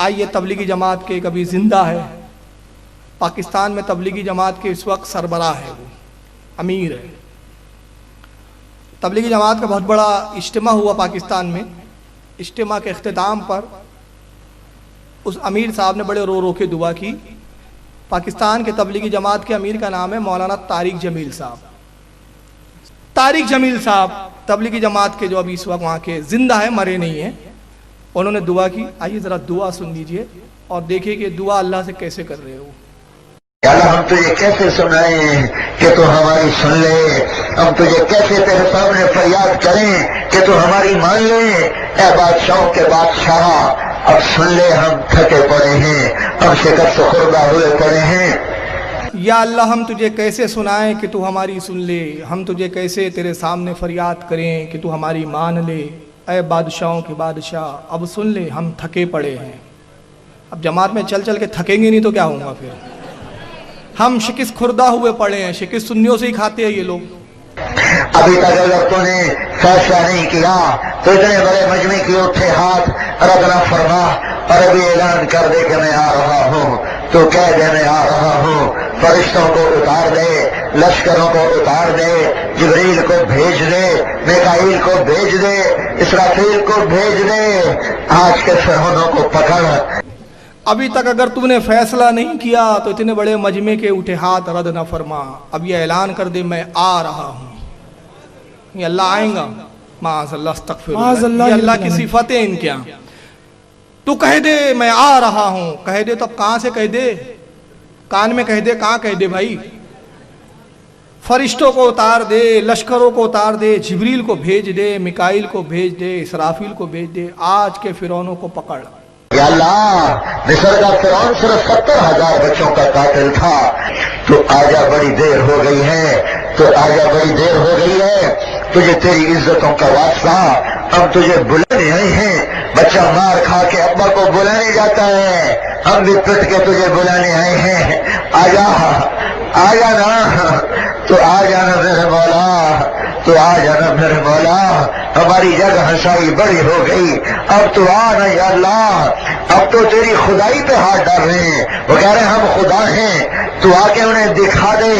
آئیے تبلیغی جماعت کے کبھی زندہ ہے، پاکستان میں تبلیغی جماعت کے اس وقت سربراہ ہے، وہ امیر ہے۔ تبلیغی جماعت کا بہت بڑا اجتماع ہوا پاکستان میں، اجتماع کے اختتام پر اس امیر صاحب نے بڑے رو رو کے دعا کی۔ پاکستان کے تبلیغی جماعت کے امیر کا نام ہے مولانا طارق جمیل صاحب۔ طارق جمیل صاحب تبلیغی جماعت کے جو ابھی اس وقت وہاں کے زندہ ہیں، مرے نہیں ہیں، انہوں نے دعا کی۔ آئیے ذرا دعا سن لیجئے اور دیکھیے کہ دعا اللہ سے کیسے کر رہے ہو۔ یا اللہ ہم تجھے کیسے سنائیں کہ تو ہماری سن لے، ہم تجھے کیسے تیرے سامنے فریاد کریں کہ تو ہماری مان لے۔ اے بادشاہوں کے بادشاہ اب سن لے، ہم تھکے پڑے ہیں، ہم شکست خوردہ ہوئے پڑے ہیں۔ یا اللہ ہم تجھے کیسے سنائیں کہ تو ہماری سن لے، ہم تجھے کیسے تیرے سامنے فریاد کریں کہ تو ہماری مان لے۔ اے بادشاہوں کے بادشاہ اب سن لے، ہم تھکے پڑے ہیں۔ اب جماعت میں چل چل کے تھکیں گے نہیں تو کیا ہوگا پھر؟ ہم شکست خوردہ ہوئے پڑے ہیں، شکست سنیوں سے ہی کھاتے ہیں یہ لوگ۔ ابھی تک اگر تو نے فیصلہ نہیں کیا تو اتنے بڑے مجمع کی اٹھے ہاتھ رد نہ فرما، اور ابھی اعلان کر دے کہ میں آ رہا ہوں، تو کہہ دے میں آ رہا ہوں۔ فرشتوں کو اتار دے، لشکروں کو اتار دے، جبریل کو بھیج دے، میکائیل کو بھیج دے، اسرافیل کو بھیج دے، آج کے فرعونوں کو پکڑ۔ ابھی تک اگر تم نے فیصلہ نہیں کیا تو اتنے بڑے مجمع کے اٹھے ہاتھ رد نہ فرما، اب یہ اعلان کر دے میں آ رہا ہوں۔ یہ اللہ آئیں گا، معاذ اللہ استغفر اللہ، یہ اللہ کی صفاتیں ان کے ہاں۔ تو کہہ دے میں آ رہا ہوں، کہہ دے تو اب کہاں سے کہہ دے؟ کان میں کہہ دے، کہاں کہہ دے بھائی؟ فرشتوں کو اتار دے، لشکروں کو اتار دے، جبریل کو بھیج دے، میکائیل کو بھیج دے، اسرافیل کو بھیج دے، آج کے فرعونوں کو پکڑ۔ یا اللہ مصر کا فرعون صرف 70,000 بچوں کا قاتل تھا، تو آجا بڑی دیر ہو گئی ہے، تو آجا بڑی دیر ہو گئی ہے، تجھے تیری عزتوں کا واسطہ، ہم تجھے بلانے آئے ہیں۔ بچہ مار کھا کے ابا کو بلانے جاتا ہے، ہم بھی پٹ کے تجھے بلانے آئے ہیں، آجا آجا نا، تو آ جانا میرے مولا، تو آ جانا میرے مولا، ہماری جگ ہنسائی بڑی ہو گئی، اب تو آنا یا اللہ، اب تو تیری خدائی پہ ہاتھ ڈال رہے ہیں، وہ کہہ رہے ہیں ہم خدا ہیں، تو آ کے انہیں دکھا دے۔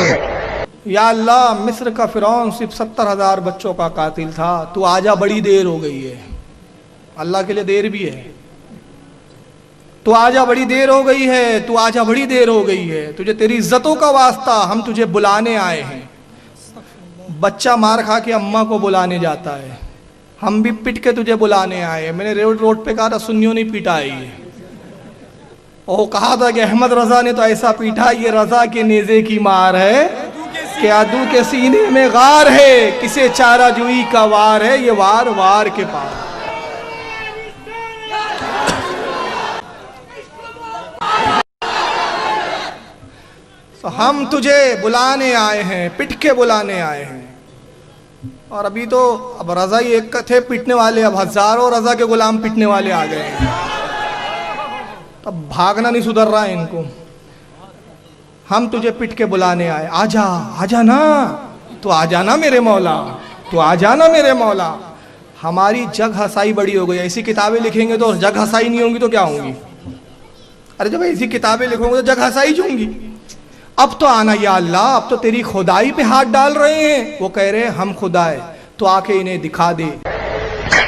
یا اللہ مصر کا فرعون صرف 70,000 بچوں کا قاتل تھا، تو آجا بڑی دیر ہو گئی ہے۔ اللہ کے لیے دیر بھی ہے، تو آجا بڑی دیر ہو گئی ہے، تو آجا بڑی دیر ہو گئی ہے، تجھے تیری عزتوں کا واسطہ ہم تجھے بلانے آئے ہیں۔ بچہ مار کھا کے اماں کو بلانے جاتا ہے، ہم بھی پٹ کے تجھے بلانے آئے ہیں۔ میں نے روڈ پہ کہا تھا سنیوں نہیں پیٹا ہے یہ، وہ کہا تھا کہ احمد رضا نے تو ایسا پیٹا، یہ رضا کے نیزے کی مار ہے کہ عدو کے سینے میں غار ہے، کسے چارہ جوئی کا وار ہے، یہ وار وار کے پار۔ تو ہم تجھے بلانے آئے ہیں، پٹ کے بلانے آئے ہیں۔ اور ابھی تو اب رضا ہی ایک تھے پٹنے والے، اب ہزاروں رضا کے غلام پٹنے والے آ گئے ہیں، اب بھاگنا نہیں سدھر رہا ہے ان کو۔ ہم تجھے پٹ کے بلانے آئے، آجا آجا نا، تو آجا نا میرے مولا، تو آجا نا میرے مولا۔ ہماری جگ ہسائی بڑی ہو گئی، ایسی کتابیں لکھیں گے تو جگ ہسائی نہیں ہوں گی تو کیا ہوں گی؟ ارے جب ایسی کتابیں لکھوں گے تو جگ ہسائی ہوں گی۔ اب تو آنا یا اللہ، اب تو تیری خدائی پہ ہاتھ ڈال رہے ہیں، وہ کہہ رہے ہیں ہم خدا ہے، تو آ کے انہیں دکھا دے۔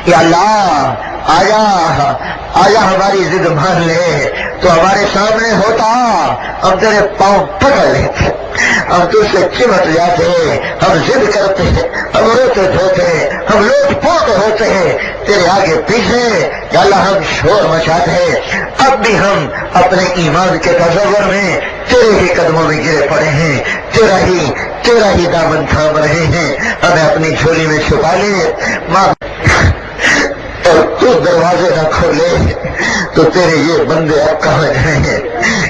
یا اللہ آجا آجا ہماری ضد مان لے، تو ہمارے سامنے ہوتا ہم تیرے پاؤں پکڑ لیتے، ہم تجھ سے چمٹ جاتے، ہم ضد کرتے، ہم روتے دھوتے، ہم لوٹ پوٹ ہوتے تیرے آگے پیچھے۔ یا اللہ ہم شور مچاتے، اب بھی ہم اپنے ایمان کے تصور میں تیرے ہی قدموں میں گرے پڑے ہیں، تیرا ہی دامن تھام رہے ہیں، ہمیں اپنی جھولی میں چھپا لے ماں، اور تو دروازے نہ کھولے تو تیرے یہ بندے اب کہاں جائیں،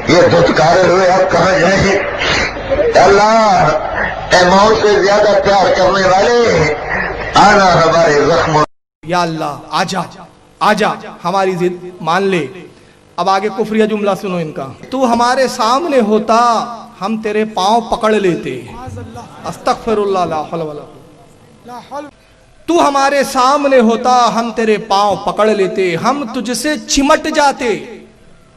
یہ دھتکارے ہوئے اب کہاں جائیں۔ اللہ اے موت سے زیادہ پیار کرنے والے، آنا ہمارے زخموں۔ یا اللہ آجا آجا ہماری ضد مان لے۔ اب آگے کفریہ جملہ سنو ان کا، تو ہمارے سامنے ہوتا ہم تیرے پاؤں پکڑ لیتے، استغفر اللہ لا حول ولا قوت۔ تو ہمارے سامنے ہوتا ہم تیرے پاؤں پکڑ لیتے، ہم تجھ سے چمٹ جاتے،